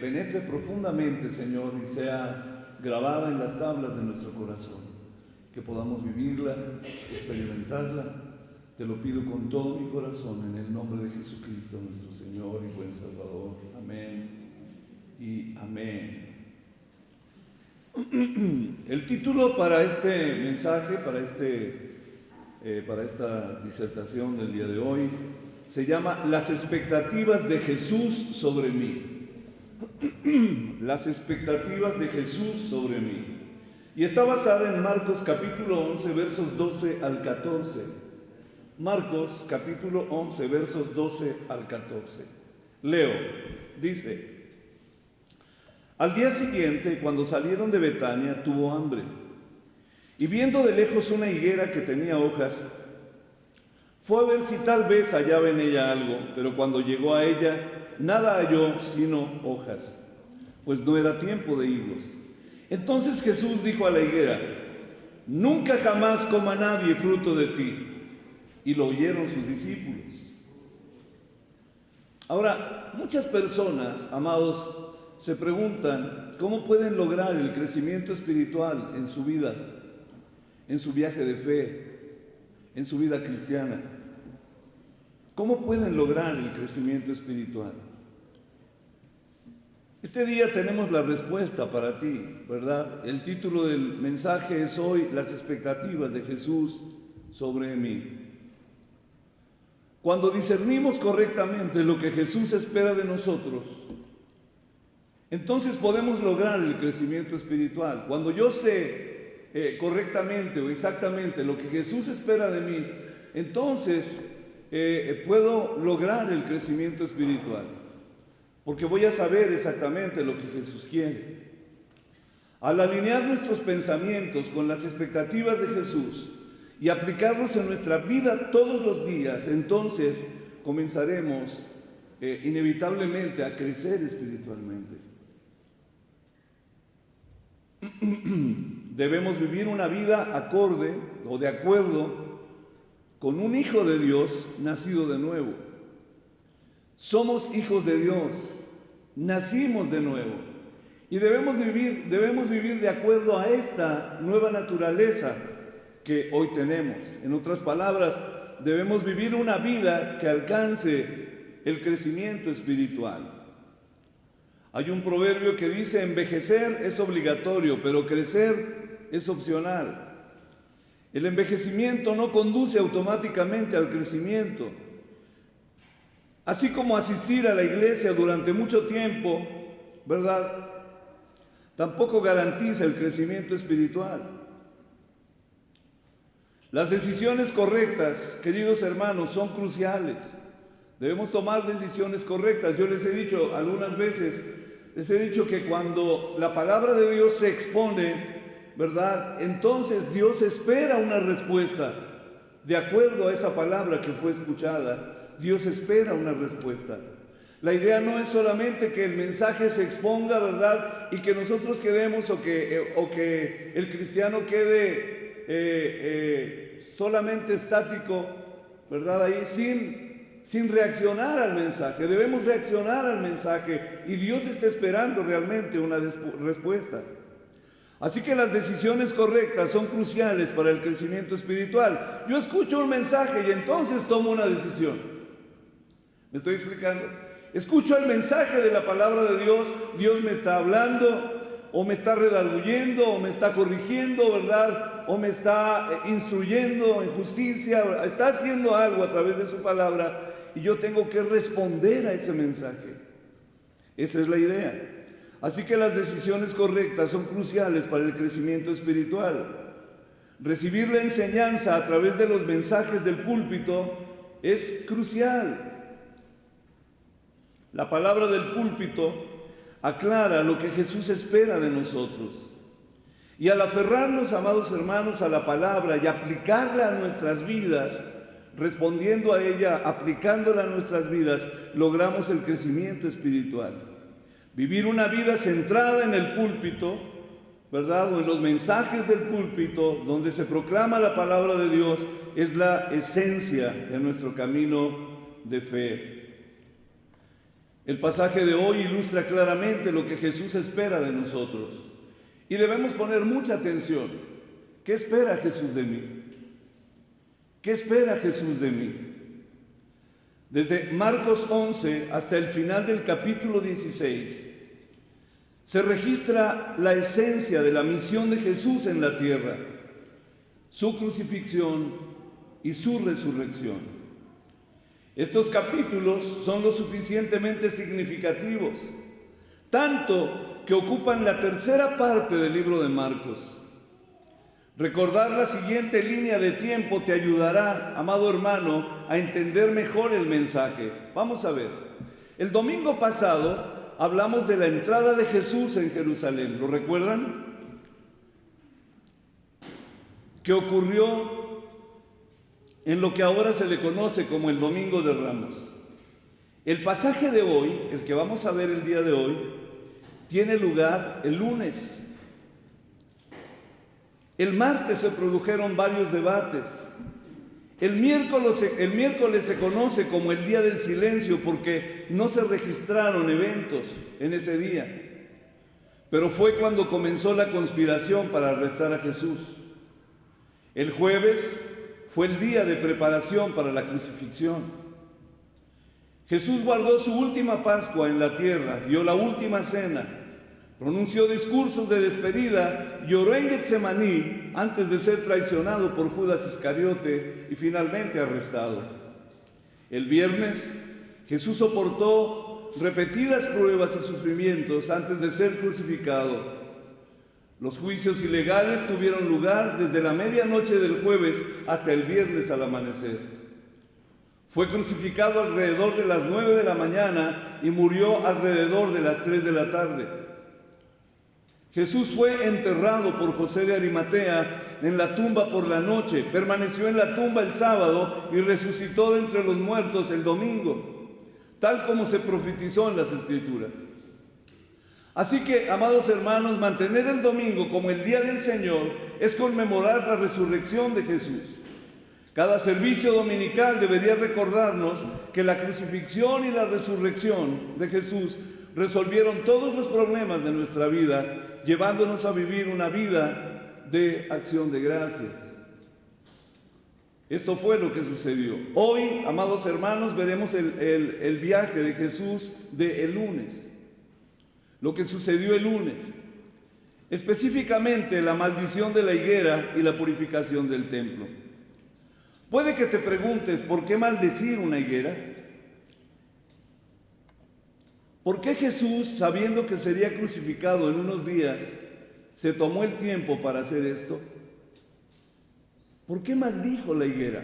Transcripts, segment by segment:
penetre profundamente, Señor, y sea grabada en las tablas de nuestro corazón, que podamos vivirla, experimentarla. Te lo pido con todo mi corazón, en el nombre de Jesucristo, nuestro Señor y buen Salvador. Amén y amén. El título para este mensaje, para esta disertación del día de hoy, se llama Las expectativas de Jesús sobre mí. Las expectativas de Jesús sobre mí. Y está basada en Marcos capítulo 11, versos 12 al 14. Marcos capítulo 11, versos 12 al 14. Leo, dice: Al día siguiente, cuando salieron de Betania, tuvo hambre. Y viendo de lejos una higuera que tenía hojas, fue a ver si tal vez hallaba en ella algo, pero cuando llegó a ella, nada halló sino hojas, pues no era tiempo de higos. Entonces Jesús dijo a la higuera: Nunca jamás coma nadie fruto de ti. Y lo oyeron sus discípulos. Ahora, muchas personas, amados, se preguntan cómo pueden lograr el crecimiento espiritual en su vida, en su viaje de fe, en su vida cristiana. ¿Cómo pueden lograr el crecimiento espiritual? Este día tenemos la respuesta para ti, ¿verdad? El título del mensaje es hoy: Las expectativas de Jesús sobre mí. Cuando discernimos correctamente lo que Jesús espera de nosotros, entonces podemos lograr el crecimiento espiritual. Cuando yo sé correctamente o exactamente lo que Jesús espera de mí, entonces puedo lograr el crecimiento espiritual, porque voy a saber exactamente lo que Jesús quiere. Al alinear nuestros pensamientos con las expectativas de Jesús y aplicarlos en nuestra vida todos los días, entonces comenzaremos inevitablemente a crecer espiritualmente. Debemos vivir una vida acorde o de acuerdo con un hijo de Dios nacido de nuevo. Somos hijos de Dios, nacimos de nuevo y debemos vivir de acuerdo a esta nueva naturaleza que hoy tenemos. En otras palabras, debemos vivir una vida que alcance el crecimiento espiritual. Hay un proverbio que dice: envejecer es obligatorio, pero crecer es opcional. El envejecimiento no conduce automáticamente al crecimiento. Así como asistir a la iglesia durante mucho tiempo, ¿verdad?, tampoco garantiza el crecimiento espiritual. Las decisiones correctas, queridos hermanos, son cruciales. Debemos tomar decisiones correctas. Yo les he dicho algunas veces, que cuando la palabra de Dios se expone, ¿verdad?, entonces Dios espera una respuesta. De acuerdo a esa palabra que fue escuchada, Dios espera una respuesta. La idea no es solamente que el mensaje se exponga, ¿verdad?, y que nosotros quedemos o que el cristiano quede solamente estático, ¿verdad?, ahí sin reaccionar al mensaje. Debemos reaccionar al mensaje y Dios está esperando realmente una respuesta. Así que las decisiones correctas son cruciales para el crecimiento espiritual. Yo escucho un mensaje y entonces tomo una decisión. ¿Me estoy explicando? Escucho el mensaje de la palabra de Dios, Dios me está hablando, o me está redarguyendo, o me está corrigiendo, ¿verdad?, o me está instruyendo en justicia, está haciendo algo a través de su palabra, y yo tengo que responder a ese mensaje. Esa es la idea. Así que las decisiones correctas son cruciales para el crecimiento espiritual. Recibir la enseñanza a través de los mensajes del púlpito es crucial. La palabra del púlpito aclara lo que Jesús espera de nosotros. Y al aferrarnos, amados hermanos, a la palabra y aplicarla a nuestras vidas, respondiendo a ella, aplicándola a nuestras vidas, logramos el crecimiento espiritual. Vivir una vida centrada en el púlpito, ¿verdad?, o en los mensajes del púlpito, donde se proclama la palabra de Dios, es la esencia de nuestro camino de fe. El pasaje de hoy ilustra claramente lo que Jesús espera de nosotros y debemos poner mucha atención. ¿Qué espera Jesús de mí? ¿Qué espera Jesús de mí? Desde Marcos 11 hasta el final del capítulo 16 se registra la esencia de la misión de Jesús en la tierra, su crucifixión y su resurrección. Estos capítulos son lo suficientemente significativos, tanto que ocupan la tercera parte del libro de Marcos. Recordar la siguiente línea de tiempo te ayudará, amado hermano, a entender mejor el mensaje. Vamos a ver. El domingo pasado hablamos de la entrada de Jesús en Jerusalén. ¿Lo recuerdan? Que ocurrió en lo que ahora se le conoce como el Domingo de Ramos. El pasaje de hoy, el que vamos a ver el día de hoy, tiene lugar el lunes. El martes se produjeron varios debates. El miércoles se conoce como el día del silencio porque no se registraron eventos en ese día. Pero fue cuando comenzó la conspiración para arrestar a Jesús. El jueves fue el día de preparación para la crucifixión. Jesús guardó su última Pascua en la tierra, dio la última cena, pronunció discursos de despedida y oró en Getsemaní antes de ser traicionado por Judas Iscariote y finalmente arrestado. El viernes, Jesús soportó repetidas pruebas y sufrimientos antes de ser crucificado. Los juicios ilegales tuvieron lugar desde la medianoche del jueves hasta el viernes al amanecer. Fue crucificado alrededor de las 9 de la mañana y murió alrededor de las 3 de la tarde. Jesús fue enterrado por José de Arimatea en la tumba por la noche, permaneció en la tumba el sábado y resucitó de entre los muertos el domingo, tal como se profetizó en las Escrituras. Así que, amados hermanos, mantener el domingo como el día del Señor es conmemorar la resurrección de Jesús. Cada servicio dominical debería recordarnos que la crucifixión y la resurrección de Jesús resolvieron todos los problemas de nuestra vida, llevándonos a vivir una vida de acción de gracias. Esto fue lo que sucedió. Hoy, amados hermanos, veremos el viaje de Jesús del lunes. Lo que sucedió el lunes, específicamente la maldición de la higuera y la purificación del templo. Puede que te preguntes, ¿por qué maldecir una higuera? ¿Por qué Jesús, sabiendo que sería crucificado en unos días, se tomó el tiempo para hacer esto? ¿Por qué maldijo la higuera?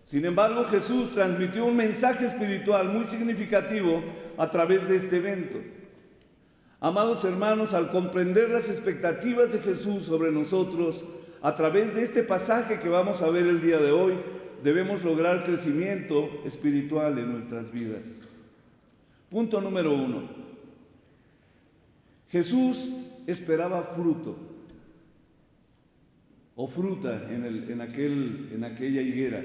Sin embargo, Jesús transmitió un mensaje espiritual muy significativo a través de este evento. Amados hermanos, al comprender las expectativas de Jesús sobre nosotros, a través de este pasaje que vamos a ver el día de hoy, debemos lograr crecimiento espiritual en nuestras vidas. Punto número 1. Jesús esperaba fruto o fruta en aquella higuera.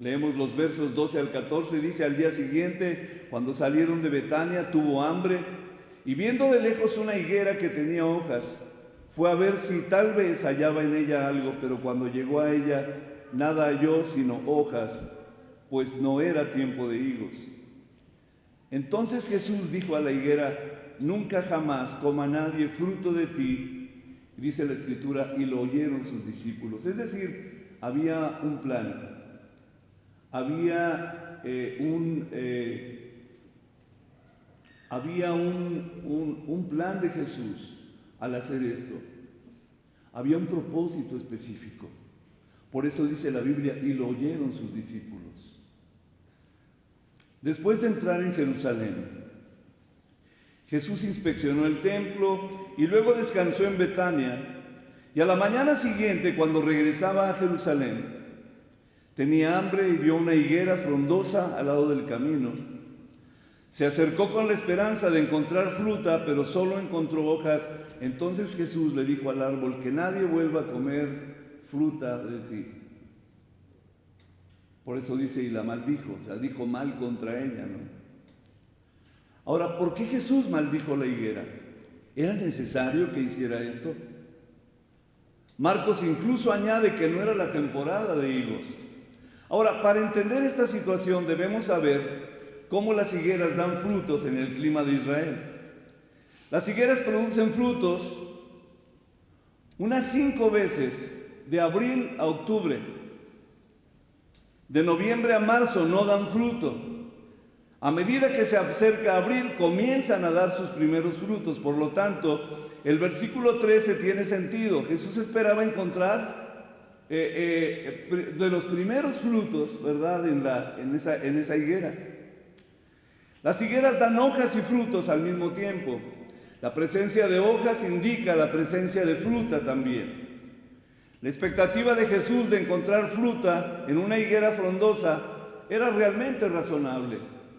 Leemos los versos 12 al 14, dice: al día siguiente, cuando salieron de Betania, tuvo hambre, y viendo de lejos una higuera que tenía hojas, fue a ver si tal vez hallaba en ella algo, pero cuando llegó a ella, nada halló sino hojas, pues no era tiempo de higos. Entonces Jesús dijo a la higuera: nunca jamás coma nadie fruto de ti. Dice la Escritura, y lo oyeron sus discípulos. Es decir, había un plan. Había un plan de Jesús al hacer esto. Había un propósito específico. Por eso dice la Biblia, y lo oyeron sus discípulos. Después de entrar en Jerusalén, Jesús inspeccionó el templo y luego descansó en Betania. Y a la mañana siguiente, cuando regresaba a Jerusalén, tenía hambre y vio una higuera frondosa al lado del camino. Se acercó con la esperanza de encontrar fruta, pero solo encontró hojas. Entonces Jesús le dijo al árbol: que nadie vuelva a comer fruta de ti. Por eso dice, y la maldijo, o sea, dijo mal contra ella, ¿no? Ahora, ¿por qué Jesús maldijo la higuera? ¿Era necesario que hiciera esto? Marcos incluso añade que no era la temporada de higos. Ahora, para entender esta situación debemos saber cómo las higueras dan frutos en el clima de Israel. Las higueras producen frutos unas 5 veces, de abril a octubre. De noviembre a marzo no dan fruto. A medida que se acerca abril, comienzan a dar sus primeros frutos. Por lo tanto, el versículo 13 tiene sentido. Jesús esperaba encontrar de los primeros frutos, ¿verdad?, en esa higuera. Las higueras dan hojas y frutos al mismo tiempo. La presencia de hojas indica la presencia de fruta también. La expectativa de Jesús de encontrar fruta en una higuera frondosa era realmente razonable,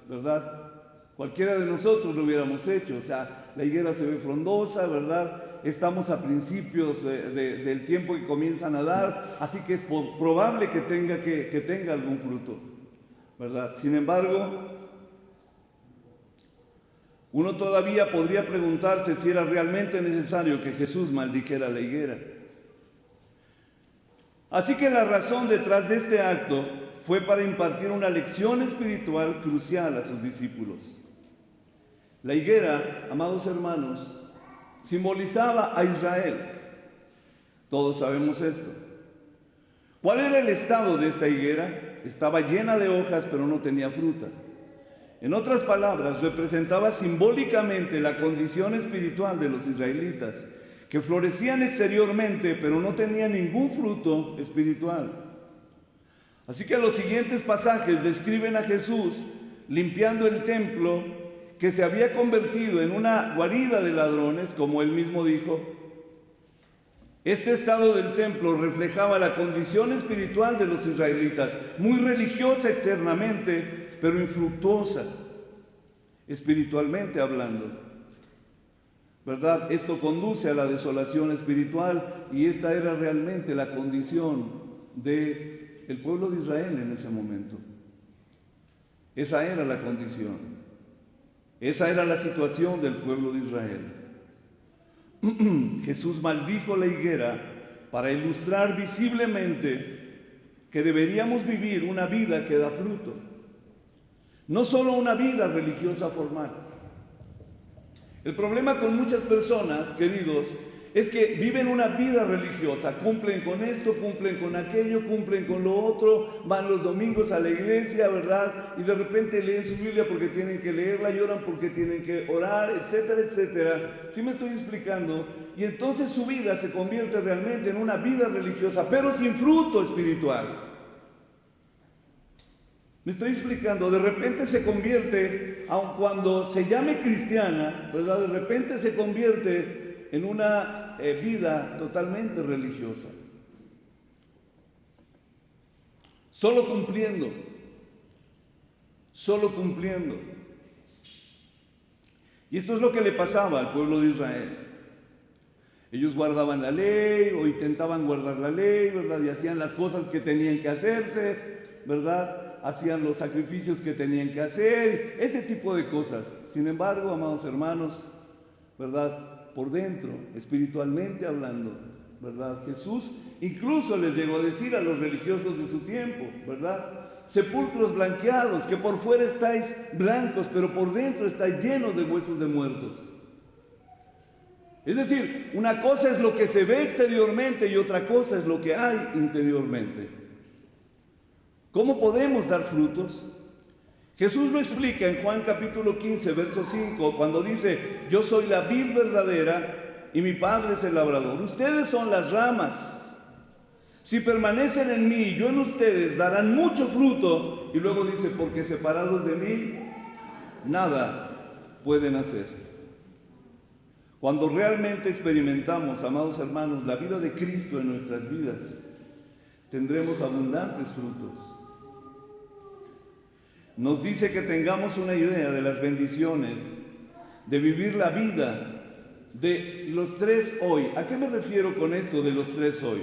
¿verdad? Cualquiera de nosotros lo hubiéramos hecho. O sea, la higuera se ve frondosa, ¿verdad? Estamos a principios del tiempo que comienzan a dar, así que es probable que tenga algún fruto, ¿verdad? Sin embargo, uno todavía podría preguntarse si era realmente necesario que Jesús maldijera la higuera. Así que la razón detrás de este acto fue para impartir una lección espiritual crucial a sus discípulos. La higuera, amados hermanos, simbolizaba a Israel. Todos sabemos esto. ¿Cuál era el estado de esta higuera? Estaba llena de hojas, pero no tenía fruta. En otras palabras, representaba simbólicamente la condición espiritual de los israelitas, que florecían exteriormente, pero no tenían ningún fruto espiritual. Así que los siguientes pasajes describen a Jesús limpiando el templo, que se había convertido en una guarida de ladrones, como él mismo dijo. Este estado del templo reflejaba la condición espiritual de los israelitas, muy religiosa externamente, pero infructuosa, espiritualmente hablando, ¿verdad? Esto conduce a la desolación espiritual, y esta era realmente la condición del pueblo de Israel en ese momento. Esa era la condición, esa era la situación del pueblo de Israel. Jesús maldijo la higuera para ilustrar visiblemente que deberíamos vivir una vida que da fruto, no solo una vida religiosa formal. El problema con muchas personas, queridos, es que viven una vida religiosa, cumplen con esto, cumplen con aquello, cumplen con lo otro, van los domingos a la iglesia, ¿verdad? Y de repente leen su Biblia porque tienen que leerla, lloran porque tienen que orar, etcétera, etcétera. ¿Sí me estoy explicando? Y entonces su vida se convierte realmente en una vida religiosa, pero sin fruto espiritual. ¿Me estoy explicando? De repente se convierte, aun cuando se llame cristiana, ¿verdad? De repente se convierte en una vida totalmente religiosa. Solo cumpliendo. Y esto es lo que le pasaba al pueblo de Israel. Ellos guardaban la ley o intentaban guardar la ley, ¿verdad? Y hacían las cosas que tenían que hacerse, ¿verdad? Hacían los sacrificios que tenían que hacer, ese tipo de cosas. Sin embargo, amados hermanos, ¿verdad?, por dentro, espiritualmente hablando, ¿verdad?, Jesús incluso les llegó a decir a los religiosos de su tiempo, ¿verdad?, sepulcros blanqueados, que por fuera estáis blancos, pero por dentro estáis llenos de huesos de muertos. Es decir, una cosa es lo que se ve exteriormente y otra cosa es lo que hay interiormente. ¿Cómo podemos dar frutos? Jesús lo explica en Juan capítulo 15, verso 5, cuando dice: yo soy la vid verdadera y mi Padre es el labrador. Ustedes son las ramas. Si permanecen en mí y yo en ustedes, darán mucho fruto. Y luego dice: porque separados de mí, nada pueden hacer. Cuando realmente experimentamos, amados hermanos, la vida de Cristo en nuestras vidas, tendremos abundantes frutos. Nos dice que tengamos una idea de las bendiciones, de vivir la vida de los 3 hoy. ¿A qué me refiero con esto de los 3 hoy?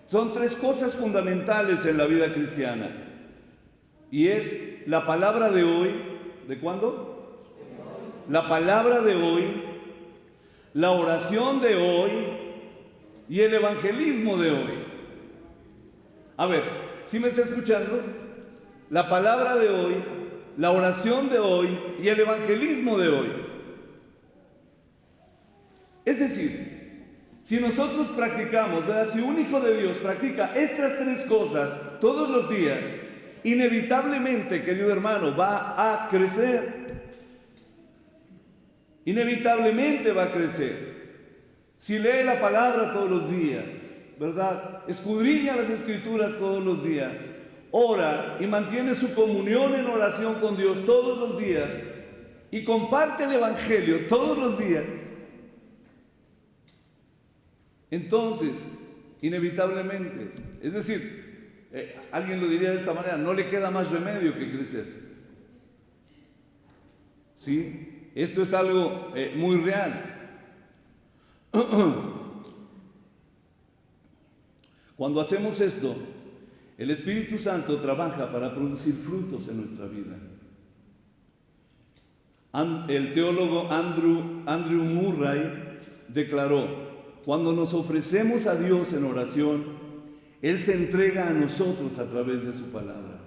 Son 3 cosas fundamentales en la vida cristiana. Y es la palabra de hoy. ¿De cuándo? La palabra de hoy, la oración de hoy y el evangelismo de hoy. A ver, ¿sí me está escuchando? La palabra de hoy, la oración de hoy y el evangelismo de hoy. Es decir, si nosotros practicamos, ¿verdad? Si un hijo de Dios practica estas tres cosas todos los días, inevitablemente, querido hermano, va a crecer. Inevitablemente va a crecer. Si lee la palabra todos los días, ¿verdad? Escudriña las escrituras todos los días, ora y mantiene su comunión en oración con Dios todos los días y comparte el evangelio todos los días, entonces, inevitablemente, es decir, alguien lo diría de esta manera, no le queda más remedio que crecer. ¿Sí? Esto es algo muy real. Cuando hacemos esto, el Espíritu Santo trabaja para producir frutos en nuestra vida. El teólogo Andrew Murray declaró: cuando nos ofrecemos a Dios en oración, Él se entrega a nosotros a través de su palabra.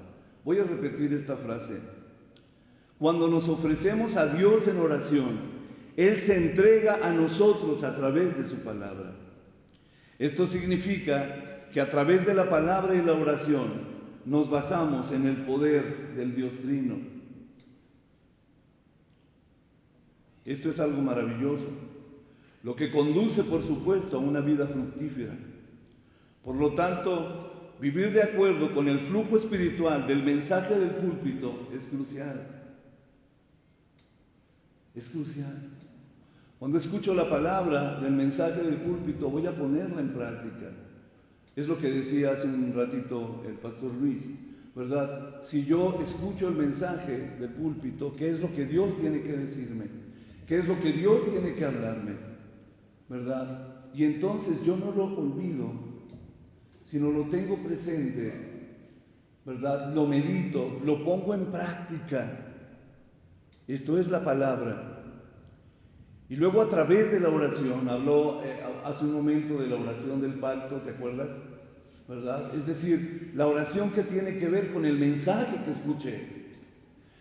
Voy a repetir esta frase. Cuando nos ofrecemos a Dios en oración, Él se entrega a nosotros a través de su palabra. Esto significa que a través de la palabra y la oración nos basamos en el poder del Dios Trino. Esto es algo maravilloso, lo que conduce, por supuesto, a una vida fructífera. Por lo tanto, vivir de acuerdo con el flujo espiritual del mensaje del púlpito es crucial. Es crucial. Cuando escucho la palabra del mensaje del púlpito, voy a ponerla en práctica. Es lo que decía hace un ratito el pastor Luis, ¿verdad? Si yo escucho el mensaje del púlpito, ¿qué es lo que Dios tiene que decirme? ¿Qué es lo que Dios tiene que hablarme? ¿Verdad? Y entonces yo no lo olvido, sino lo tengo presente, ¿verdad? Lo medito, lo pongo en práctica. Esto es la palabra. Y luego a través de la oración, habló hace un momento de la oración del pacto, ¿te acuerdas? ¿Verdad? Es decir, la oración que tiene que ver con el mensaje que escuché.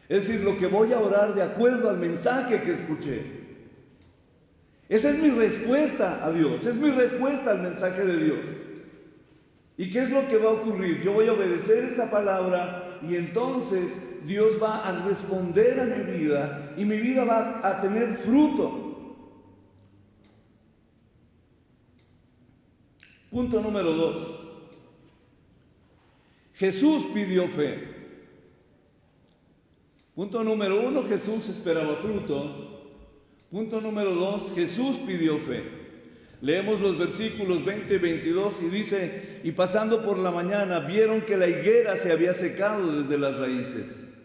Es decir, lo que voy a orar de acuerdo al mensaje que escuché. Esa es mi respuesta a Dios, es mi respuesta al mensaje de Dios. ¿Y qué es lo que va a ocurrir? Yo voy a obedecer esa palabra y entonces Dios va a responder a mi vida y mi vida va a tener fruto. Punto número 2. Jesús pidió fe. Punto número 1, Jesús esperaba fruto. Punto número 2, Jesús pidió fe. Leemos los versículos 20 y 22 y dice: y pasando por la mañana vieron que la higuera se había secado desde las raíces.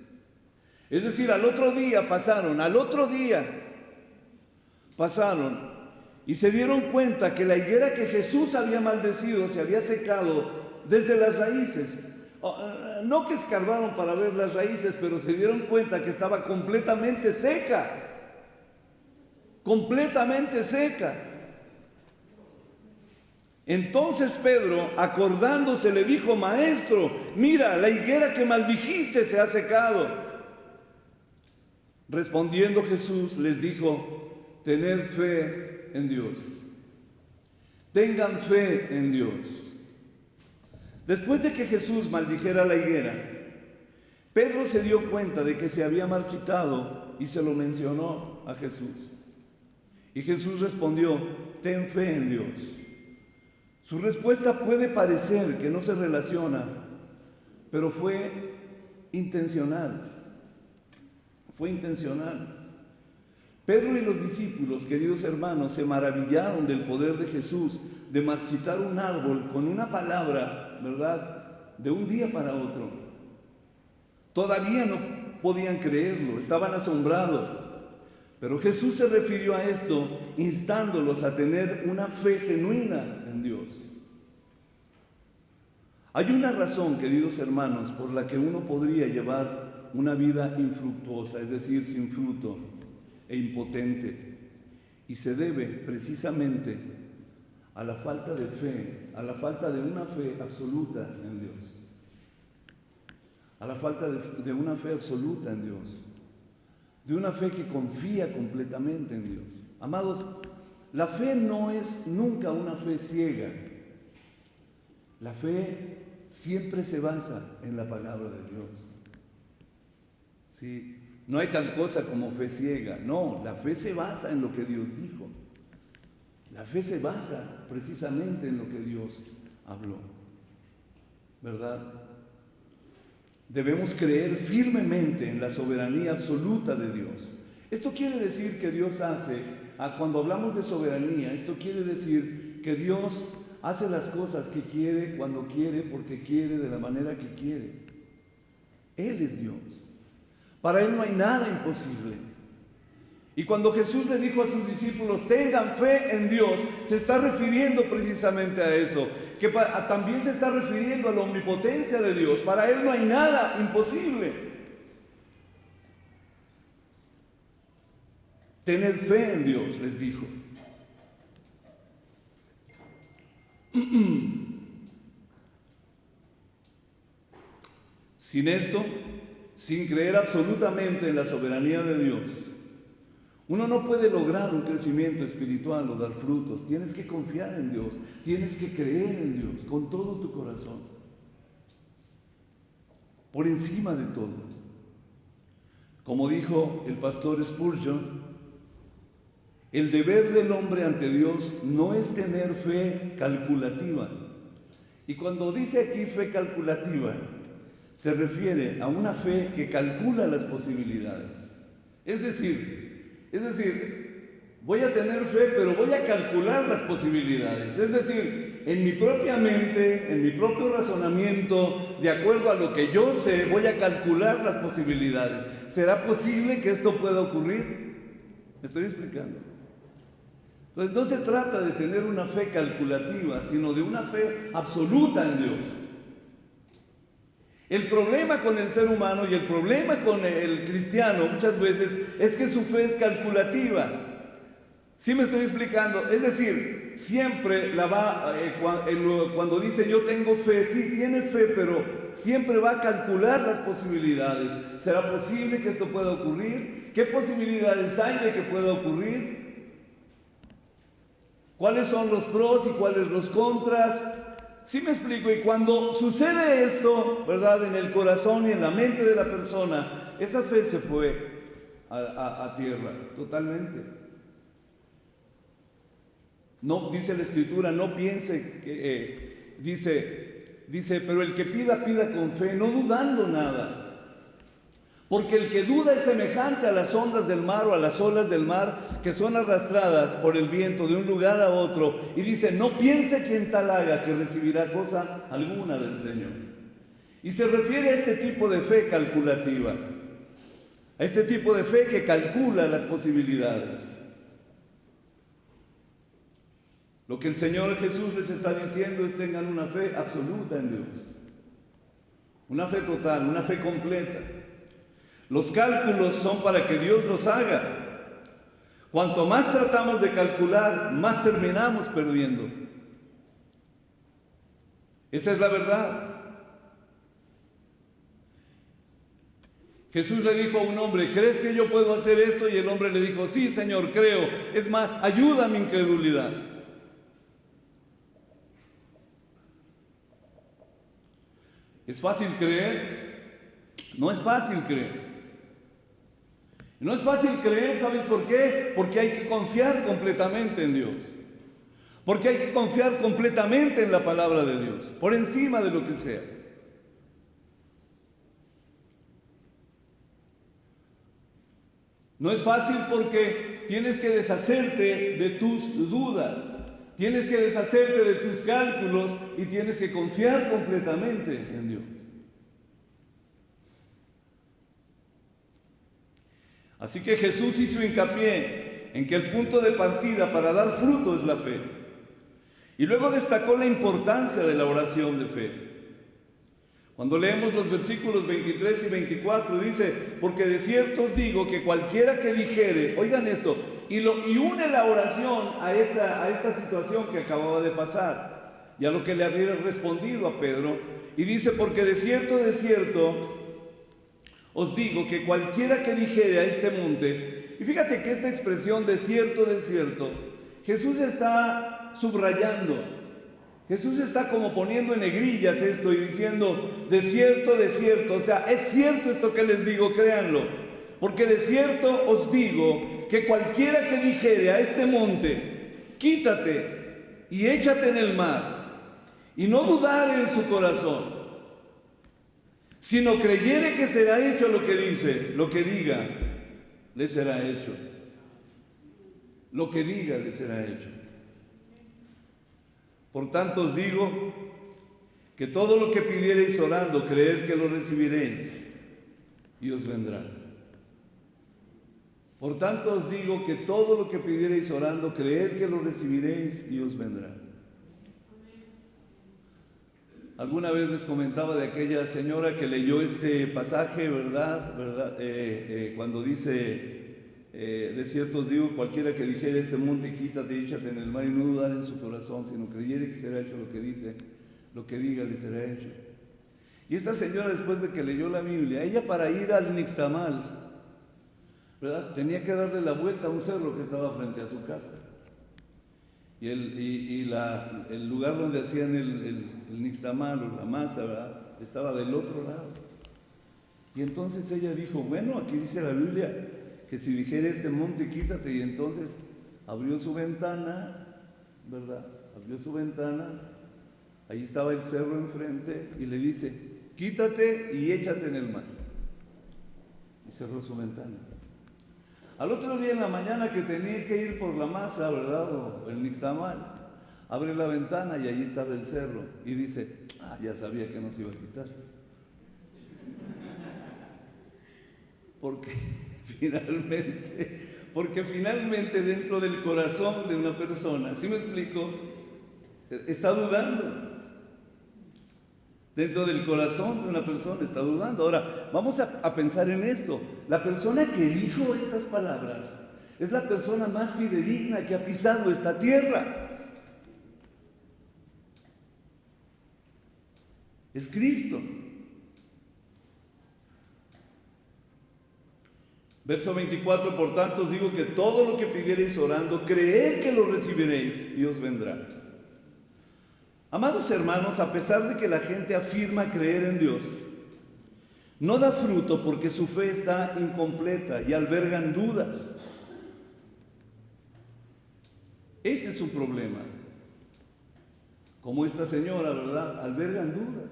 Es decir, al otro día pasaron y se dieron cuenta que la higuera que Jesús había maldecido se había secado desde las raíces. No que escarbaron para ver las raíces, pero se dieron cuenta que estaba completamente seca. Completamente seca. Entonces Pedro, acordándose, le dijo: Maestro, mira, la higuera que maldijiste se ha secado. Respondiendo Jesús les dijo: tened fe en Dios. Tengan fe en Dios. Después de que Jesús maldijera la higuera, Pedro se dio cuenta de que se había marchitado y se lo mencionó a Jesús. Y Jesús respondió: ten fe en Dios. Su respuesta puede parecer que no se relaciona, pero fue intencional. Fue intencional. Pedro y los discípulos, queridos hermanos, se maravillaron del poder de Jesús de marchitar un árbol con una palabra, ¿verdad?, de un día para otro. Todavía no podían creerlo, estaban asombrados. Pero Jesús se refirió a esto instándolos a tener una fe genuina en Dios. Hay una razón, queridos hermanos, por la que uno podría llevar una vida infructuosa, es decir, sin fruto e impotente, y se debe precisamente a la falta de fe, a la falta de una fe absoluta en Dios, a la falta de una fe absoluta en Dios, de una fe que confía completamente en Dios. Amados, la fe no es nunca una fe ciega. La fe siempre se basa en la palabra de Dios. ¿Sí? No hay tal cosa como fe ciega. No, la fe se basa en lo que Dios dijo. La fe se basa precisamente en lo que Dios habló. ¿Verdad? Debemos creer firmemente en la soberanía absoluta de Dios. Esto quiere decir que Dios cuando hablamos de soberanía, esto quiere decir que Dios hace las cosas que quiere, cuando quiere, porque quiere, de la manera que quiere. Él es Dios. Para Él no hay nada imposible. Y cuando Jesús le dijo a sus discípulos, tengan fe en Dios, se está refiriendo precisamente a eso, que también se está refiriendo a la omnipotencia de Dios. Para Él no hay nada imposible. Tener fe en Dios, les dijo. Sin esto, sin creer absolutamente en la soberanía de Dios, uno no puede lograr un crecimiento espiritual o dar frutos. Tienes que confiar en Dios, tienes que creer en Dios con todo tu corazón, por encima de todo. Como dijo el pastor Spurgeon, el deber del hombre ante Dios no es tener fe calculativa. Y cuando dice aquí fe calculativa, se refiere a una fe que calcula las posibilidades. Es decir, voy a tener fe, pero voy a calcular las posibilidades. Es decir, en mi propia mente, en mi propio razonamiento, de acuerdo a lo que yo sé, voy a calcular las posibilidades. ¿Será posible que esto pueda ocurrir? ¿Me estoy explicando? Entonces no se trata de tener una fe calculativa, sino de una fe absoluta en Dios. El problema con el ser humano y el problema con el cristiano muchas veces es que su fe es calculativa. ¿Sí me estoy explicando? Es decir, siempre cuando dice yo tengo fe, sí tiene fe, pero siempre va a calcular las posibilidades. ¿Será posible que esto pueda ocurrir? ¿Qué posibilidades hay de que pueda ocurrir? ¿Cuáles son los pros y cuáles los contras? ¿Sí me explico? Y cuando sucede esto, ¿verdad?, en el corazón y en la mente de la persona, esa fe se fue a tierra, totalmente. No, dice la Escritura, no piense que, dice, pero el que pida, pida con fe, no dudando nada. Porque el que duda es semejante a las ondas del mar o a las olas del mar que son arrastradas por el viento de un lugar a otro. Y dice, no piense quien tal haga que recibirá cosa alguna del Señor. Y se refiere a este tipo de fe calculativa, a este tipo de fe que calcula las posibilidades. Lo que el Señor Jesús les está diciendo es tengan una fe absoluta en Dios, una fe total, una fe completa. Los cálculos son para que Dios los haga. Cuanto más tratamos de calcular, más terminamos perdiendo. Esa es la verdad. Jesús le dijo a un hombre, ¿crees que yo puedo hacer esto? Y el hombre le dijo, sí, Señor, creo. Es más, ayuda a mi incredulidad. ¿Es fácil creer? No es fácil creer. No es fácil creer, ¿sabes por qué? Porque hay que confiar completamente en Dios. Porque hay que confiar completamente en la palabra de Dios, por encima de lo que sea. No es fácil porque tienes que deshacerte de tus dudas, tienes que deshacerte de tus cálculos y tienes que confiar completamente en Dios. Así que Jesús hizo hincapié en que el punto de partida para dar fruto es la fe. Y luego destacó la importancia de la oración de fe. Cuando leemos los versículos 23 y 24, dice, porque de cierto os digo que cualquiera que dijere, oigan esto, y une la oración a esta situación que acababa de pasar, y a lo que le había respondido a Pedro, y dice, porque de cierto os digo que cualquiera que dijere a este monte, y fíjate que esta expresión de cierto, Jesús está subrayando, Jesús está como poniendo en negrillas esto y diciendo, de cierto, o sea, es cierto esto que les digo, créanlo, porque de cierto os digo que cualquiera que dijere a este monte, quítate y échate en el mar, y no dudare en su corazón, sino creyere que será hecho lo que dice, lo que diga, le será hecho. Lo que diga le será hecho. Por tanto os digo que todo lo que pidiereis orando, creed que lo recibiréis y os vendrá. Por tanto os digo que todo lo que pidiereis orando, creed que lo recibiréis y os vendrá. Alguna vez les comentaba de aquella señora que leyó este pasaje, ¿verdad? Cuando dice, de cierto os digo, cualquiera que dijere este monte, quítate y échate en el mar, y no dudar en su corazón, sino creyere que será hecho lo que dice, lo que diga le será hecho. Y esta señora, después de que leyó la Biblia, ella para ir al Nixtamal, ¿verdad?, tenía que darle la vuelta a un cerro que estaba frente a su casa. Y el lugar donde hacían el nixtamal o la masa, ¿verdad?, estaba del otro lado. Y entonces ella dijo, bueno, aquí dice la Biblia que si dijera este monte, quítate. Y entonces abrió su ventana, ¿verdad? Abrió su ventana, ahí estaba el cerro enfrente, y le dice, quítate y échate en el mar. Y cerró su ventana. Al otro día en la mañana que tenía que ir por la masa, ¿verdad?, o el nixtamal, abre la ventana y ahí estaba el cerro, y dice, ya sabía que no se iba a quitar. Porque finalmente dentro del corazón de una persona, ¿sí me explico?, está dudando. Dentro del corazón de una persona está dudando. Ahora, vamos a pensar en esto. La persona que dijo estas palabras es la persona más fidedigna que ha pisado esta tierra. Es Cristo. Verso 24, por tanto os digo que todo lo que pidiereis orando, creed que lo recibiréis y os vendrá. Amados hermanos, a pesar de que la gente afirma creer en Dios, no da fruto porque su fe está incompleta y albergan dudas. Este es su problema. Como esta señora, ¿verdad?, albergan dudas.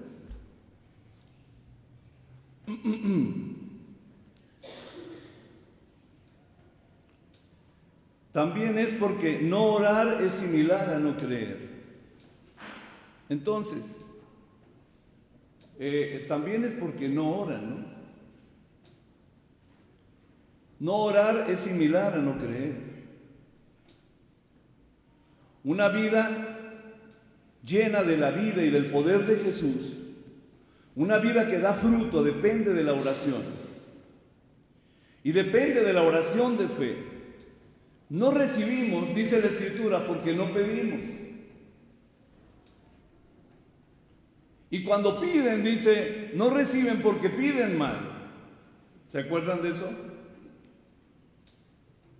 También es porque no orar es similar a no creer. Entonces, también es porque no oran, ¿no? No orar es similar a no creer. Una vida llena de la vida y del poder de Jesús, una vida que da fruto, depende de la oración. Y depende de la oración de fe. No recibimos, dice la Escritura, porque no pedimos. Y cuando piden, dice, no reciben porque piden mal. ¿Se acuerdan de eso?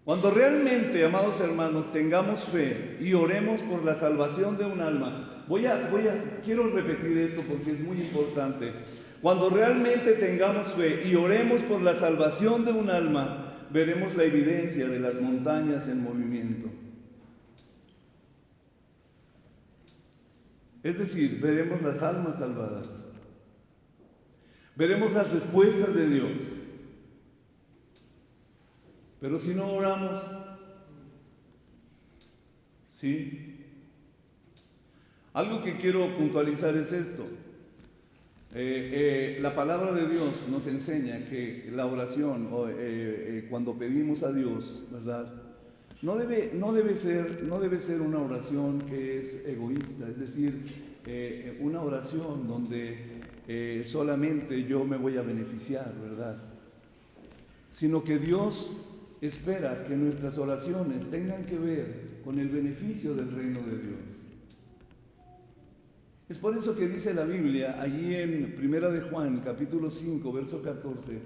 Cuando realmente, amados hermanos, tengamos fe y oremos por la salvación de un alma, quiero repetir esto porque es muy importante. Cuando realmente tengamos fe y oremos por la salvación de un alma, veremos la evidencia de las montañas en movimiento. Es decir, veremos las almas salvadas, veremos las respuestas de Dios. Pero si no oramos, ¿sí? Algo que quiero puntualizar es esto. La palabra de Dios nos enseña que la oración, cuando pedimos a Dios, ¿verdad?, no debe ser una oración que es egoísta, es decir, una oración donde solamente yo me voy a beneficiar, ¿verdad? Sino que Dios espera que nuestras oraciones tengan que ver con el beneficio del reino de Dios. Es por eso que dice la Biblia, allí en 1 de Juan, capítulo 5, verso 14,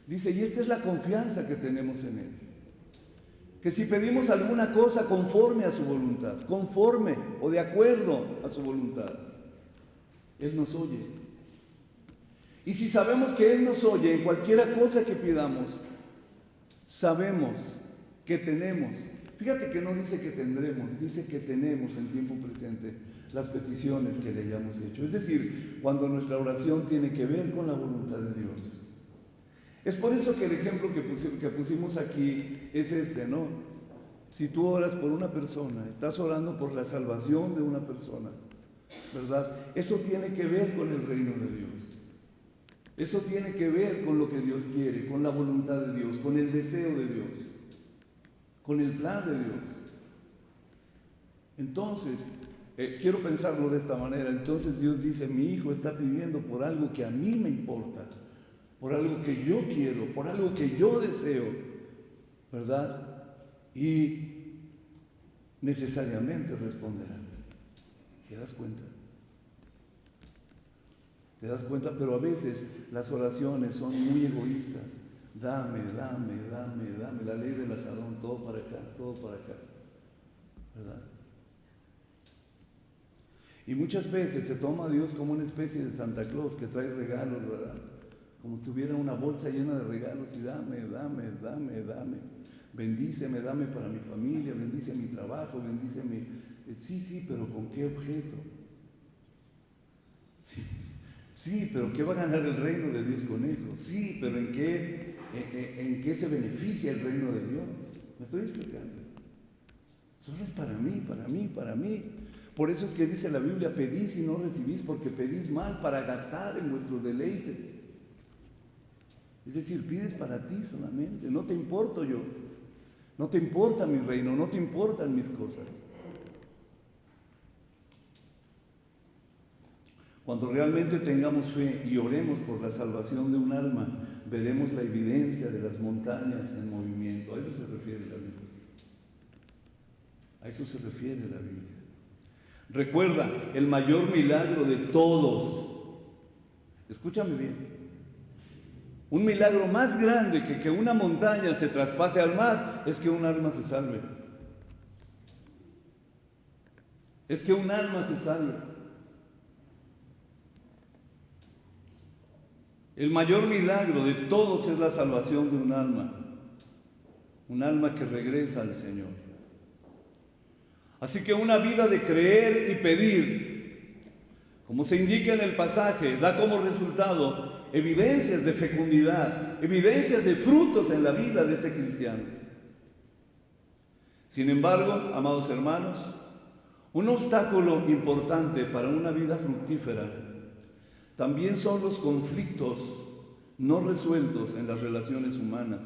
dice, y esta es la confianza que tenemos en Él, que si pedimos alguna cosa conforme a su voluntad, conforme o de acuerdo a su voluntad, Él nos oye. Y si sabemos que Él nos oye en cualquiera cosa que pidamos, sabemos que tenemos. Fíjate que no dice que tendremos, dice que tenemos en tiempo presente las peticiones que le hayamos hecho. Es decir, cuando nuestra oración tiene que ver con la voluntad de Dios. Es por eso que el ejemplo que pusimos aquí es este, ¿no? Si tú oras por una persona, estás orando por la salvación de una persona, ¿verdad? Eso tiene que ver con el reino de Dios. Eso tiene que ver con lo que Dios quiere, con la voluntad de Dios, con el deseo de Dios, con el plan de Dios. Entonces, quiero pensarlo de esta manera. Entonces Dios dice, mi hijo está pidiendo por algo que a mí me importa, por algo que yo quiero, por algo que yo deseo, ¿verdad? Y necesariamente responderá. ¿Te das cuenta? ¿Te das cuenta? Pero a veces las oraciones son muy egoístas. Dame, dame, dame, dame. La ley del asadón, todo para acá, ¿verdad? Y muchas veces se toma a Dios como una especie de Santa Claus que trae regalos, ¿verdad? Como si tuviera una bolsa llena de regalos y dame, dame, dame, dame. Bendíceme, dame para mi familia, bendice mi trabajo, bendice mi... Sí, pero ¿con qué objeto? Sí, pero ¿qué va a ganar el reino de Dios con eso? Sí, pero ¿en qué se beneficia el reino de Dios? ¿Me estoy explicando? Solo es para mí, para mí, para mí. Por eso es que dice la Biblia, pedís y no recibís, porque pedís mal para gastar en vuestros deleites. Es decir, pides para ti solamente, no te importo yo, no te importa mi reino, no te importan mis cosas. Cuando realmente tengamos fe y oremos por la salvación de un alma, veremos la evidencia de las montañas en movimiento. A eso se refiere la Biblia. A eso se refiere la Biblia. Recuerda, el mayor milagro de todos, escúchame bien, un milagro más grande que una montaña se traspase al mar es que un alma se salve. Es que un alma se salve. El mayor milagro de todos es la salvación de un alma que regresa al Señor. Así que una vida de creer y pedir, como se indica en el pasaje, da como resultado evidencias de fecundidad, evidencias de frutos en la vida de ese cristiano. Sin embargo, amados hermanos, un obstáculo importante para una vida fructífera también son los conflictos no resueltos en las relaciones humanas.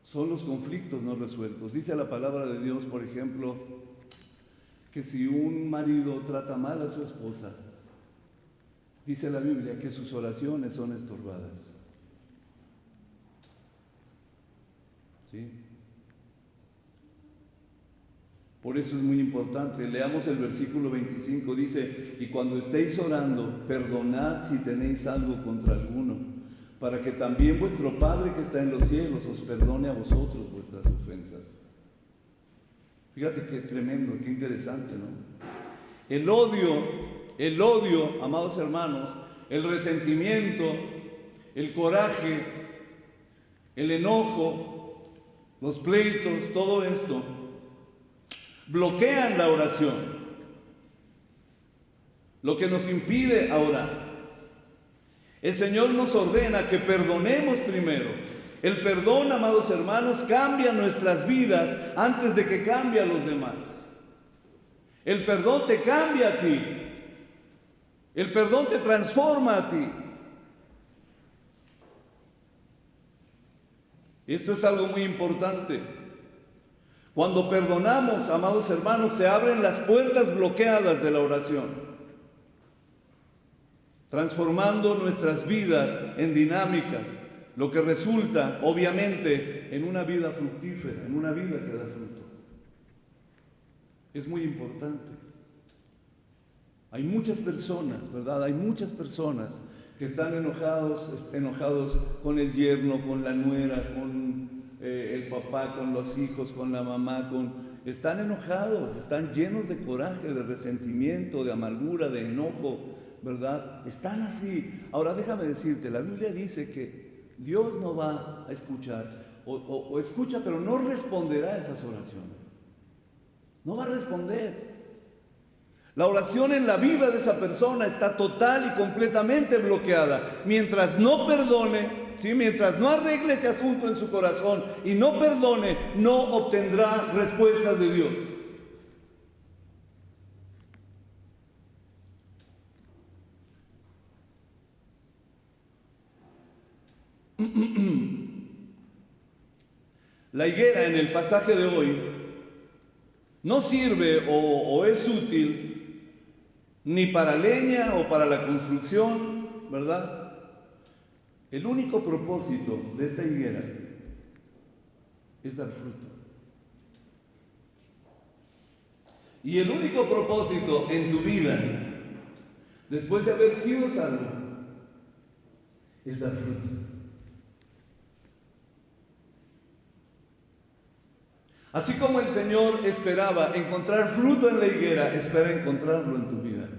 Son los conflictos no resueltos. Dice la palabra de Dios, por ejemplo, que si un marido trata mal a su esposa, dice la Biblia que sus oraciones son estorbadas. ¿Sí? Por eso es muy importante. Leamos el versículo 25, dice, y cuando estéis orando, perdonad si tenéis algo contra alguno, para que también vuestro Padre que está en los cielos os perdone a vosotros vuestras ofensas. Fíjate qué tremendo, qué interesante, ¿no? El odio, amados hermanos, el resentimiento, el coraje, el enojo, los pleitos, todo esto bloquean la oración, lo que nos impide orar. El Señor nos ordena que perdonemos primero. El perdón, amados hermanos, cambia nuestras vidas antes de que cambie a los demás. El perdón te cambia a ti. El perdón te transforma a ti. Esto es algo muy importante. Cuando perdonamos, amados hermanos, se abren las puertas bloqueadas de la oración, transformando nuestras vidas en dinámicas, lo que resulta, obviamente, en una vida fructífera, en una vida que da fruto. Es muy importante. Hay muchas personas, ¿verdad? Hay muchas personas que están enojados con el yerno, con la nuera, con el papá, con los hijos, con la mamá, están enojados, están llenos de coraje, de resentimiento, de amargura, de enojo, ¿verdad? Están así. Ahora déjame decirte, la Biblia dice que Dios no va a escuchar, o escucha, pero no responderá a esas oraciones. No va a responder. La oración en la vida de esa persona está total y completamente bloqueada. Mientras no perdone, ¿sí? Mientras no arregle ese asunto en su corazón y no perdone, no obtendrá respuestas de Dios. La higuera en el pasaje de hoy no sirve o es útil ni para leña o para la construcción, ¿verdad? El único propósito de esta higuera es dar fruto. Y el único propósito en tu vida, después de haber sido salvo, es dar fruto. Así como el Señor esperaba encontrar fruto en la higuera, espera encontrarlo en tu vida.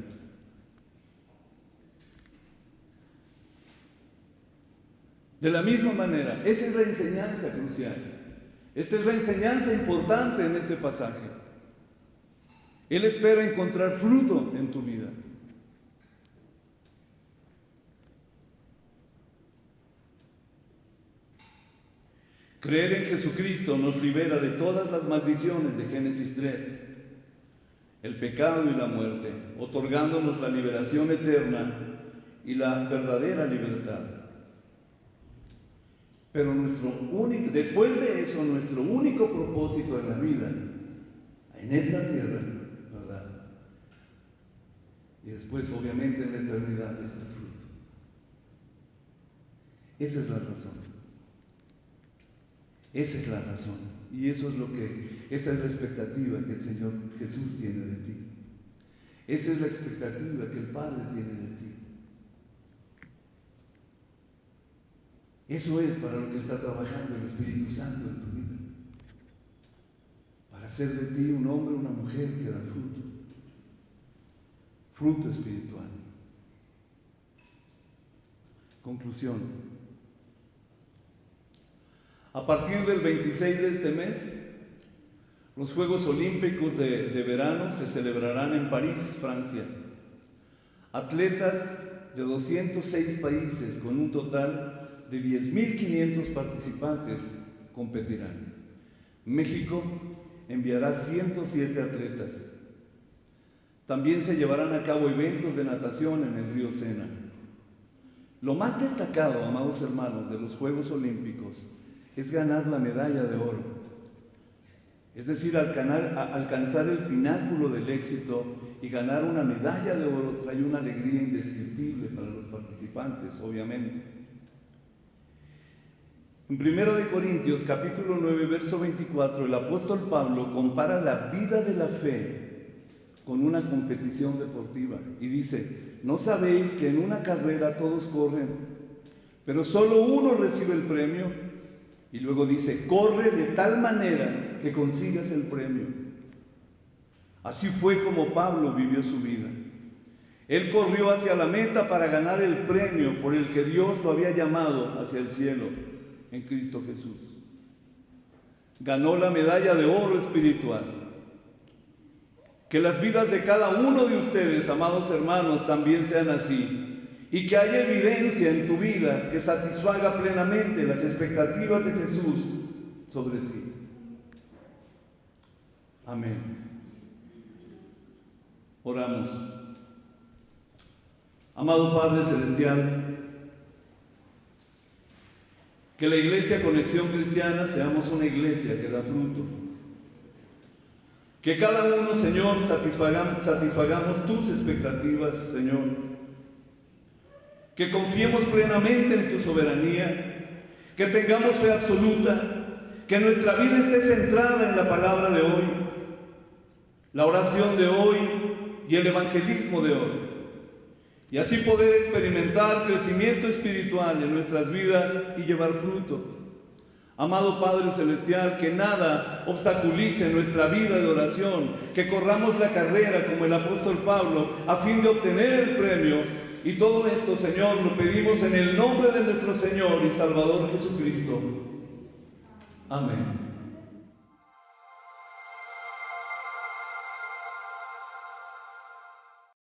De la misma manera, esa es la enseñanza crucial. Esta es la enseñanza importante en este pasaje. Él espera encontrar fruto en tu vida. Creer en Jesucristo nos libera de todas las maldiciones de Génesis 3, el pecado y la muerte, otorgándonos la liberación eterna y la verdadera libertad. Pero después de eso, nuestro único propósito en la vida, en esta tierra, ¿verdad? Y después, obviamente, en la eternidad, es el fruto. Esa es la razón. Esa es la razón. Y esa es la expectativa que el Señor Jesús tiene de ti. Esa es la expectativa que el Padre tiene de ti. Eso es para lo que está trabajando el Espíritu Santo en tu vida. Para hacer de ti un hombre o una mujer que da fruto. Fruto espiritual. Conclusión. A partir del 26 de este mes, los Juegos Olímpicos de verano se celebrarán en París, Francia. Atletas de 206 países con un total de 10.500 participantes competirán. México enviará 107 atletas. También se llevarán a cabo eventos de natación en el río Sena. Lo más destacado, amados hermanos, de los Juegos Olímpicos es ganar la medalla de oro. Es decir, alcanzar el pináculo del éxito y ganar una medalla de oro trae una alegría indescriptible para los participantes, obviamente. En 1 Corintios capítulo 9, verso 24, el apóstol Pablo compara la vida de la fe con una competición deportiva y dice: ¿no sabéis que en una carrera todos corren, pero solo uno recibe el premio? Y luego dice: corre de tal manera que consigas el premio. Así fue como Pablo vivió su vida. Él corrió hacia la meta para ganar el premio por el que Dios lo había llamado hacia el cielo en Cristo Jesús. Ganó la medalla de oro espiritual. Que las vidas de cada uno de ustedes, amados hermanos, también sean así. Y que haya evidencia en tu vida que satisfaga plenamente las expectativas de Jesús sobre ti. Amén. Oramos. Amado Padre Celestial, Que la iglesia Conexión Cristiana seamos una iglesia que da fruto. Que cada uno, Señor, satisfagamos tus expectativas, Señor. Que confiemos plenamente en tu soberanía, que tengamos fe absoluta, que nuestra vida esté centrada en la palabra de hoy, la oración de hoy y el evangelismo de hoy, y así poder experimentar crecimiento espiritual en nuestras vidas y llevar fruto. Amado Padre Celestial, que nada obstaculice nuestra vida de oración, que corramos la carrera como el apóstol Pablo a fin de obtener el premio. Y todo esto, Señor, lo pedimos en el nombre de nuestro Señor y Salvador Jesucristo. Amén.